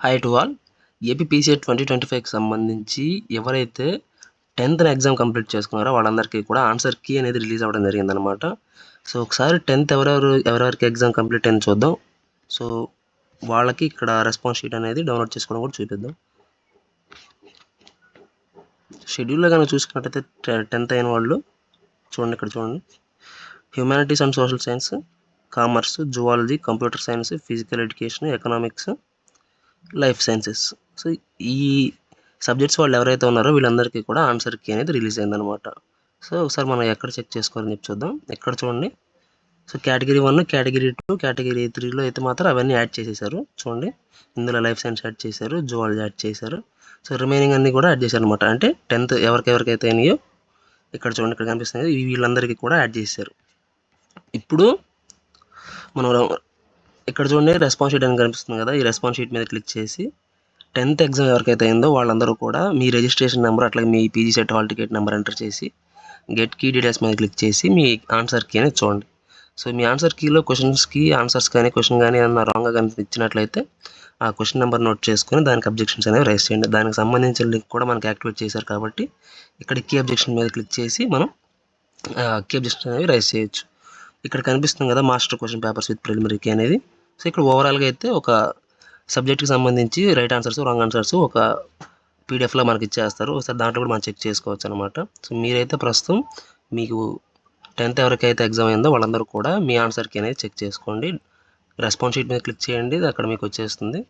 Hi to all. AP పీసీఎట్ 2025కి సంబంధించి ఎవరైతే 10th exam complete చేసుకున్నారో వాళ్ళందరికీ కూడా ఆన్సర్ కీ అనేది రిలీజ్ అవ్వడం జరిగిందనమాట. సో ఒకసారి 10th ఎవరెవరికి ఎగ్జామ్ కంప్లీట్ అయింది చూద్దాం. సో వాళ్ళకి ఇక్కడ రెస్పాన్స్ షీట్ అనేది డౌన్లోడ్ చేసుకోవడం కూడా చూపిద్దాం. షెడ్యూల్లో కనుక చూసుకున్నట్టయితే 10th అయిన వాళ్ళు చూడండి, ఇక్కడ చూడండి. Humanities and social science, commerce, zoology, computer science, physical education, economics, life sciences. So ఈ సబ్జెక్ట్స్ వాళ్ళు ఎవరైతే ఉన్నారో వీళ్ళందరికీ కూడా ఆన్సర్ కీ అనేది రిలీజ్ అయిందనమాట. సో ఒకసారి మనం ఎక్కడ చెక్ చేసుకోవాలని చెప్పి చూద్దాం. ఎక్కడ చూడండి. సో కేటగిరీ 1, కేటగిరీ 2, కేటగిరీ 3లో అయితే మాత్రం అవన్నీ యాడ్ చేసేసారు. చూడండి, ఇందులో లైఫ్ సైన్స్ యాడ్ చేశారు, జువాలజీ యాడ్ చేశారు. సో రిమైనింగ్ అన్నీ కూడా యాడ్ చేశారు అనమాట. అంటే 10th ఎవరికైతే అయినాయో ఇక్కడ చూడండి, ఇక్కడ కనిపిస్తుంది, వీళ్ళందరికీ కూడా యాడ్ చేశారు. ఇప్పుడు మనం ఇక్కడ చూడండి, రెస్పాన్స్ షీట్ అని కనిపిస్తుంది కదా, ఈ రెస్పాన్స్ షీట్ మీద క్లిక్ చేసి 10th ఎగ్జామ్ ఎవరికైతే అయిందో వాళ్ళందరూ కూడా మీ రిజిస్ట్రేషన్ నెంబర్ అట్లాగే మీ PG CET hall ticket number enter చేసి గెట్ కీ డీటెయిల్స్ మీద క్లిక్ చేసి మీ ఆన్సర్ కీ అనేది చూడండి. సో మీ ఆన్సర్ కీలో క్వశ్చన్స్కి ఆన్సర్స్ కానీ క్వశ్చన్ కానీ ఏమన్నా రాంగ్గా కానీ ఇచ్చినట్లయితే ఆ క్వశ్చన్ నెంబర్ నోట్ చేసుకొని దానికి అబ్జెక్షన్స్ అనేవి రైస్ చేయండి. దానికి సంబంధించిన లింక్ కూడా మనకి యాక్టివేట్ చేశారు కాబట్టి ఇక్కడ కీ అబ్జెక్షన్ మీద క్లిక్ చేసి మనం కీ అబ్జెక్షన్స్ అనేవి రైస్ చేయొచ్చు. ఇక్కడ కనిపిస్తుంది కదా, master question papers with preliminary key అనేది. సో ఇక్కడ ఓవరాల్గా అయితే ఒక సబ్జెక్ట్కి సంబంధించి రైట్ ఆన్సర్స్, రాంగ్ ఆన్సర్స్ ఒక పీడిఎఫ్లో మనకి ఇచ్చేస్తారు. ఒకసారి దాంట్లో కూడా మనం చెక్ చేసుకోవచ్చు అనమాట. సో మీరైతే ప్రస్తుతం మీకు 10th ఎవరికైతే ఎగ్జామ్ అయిందో వాళ్ళందరూ కూడా మీ ఆన్సర్ కీ అనేది చెక్ చేసుకోండి. రెస్పాన్స్ షీట్ మీద క్లిక్ చేయండి, అక్కడ మీకు వచ్చేస్తుంది.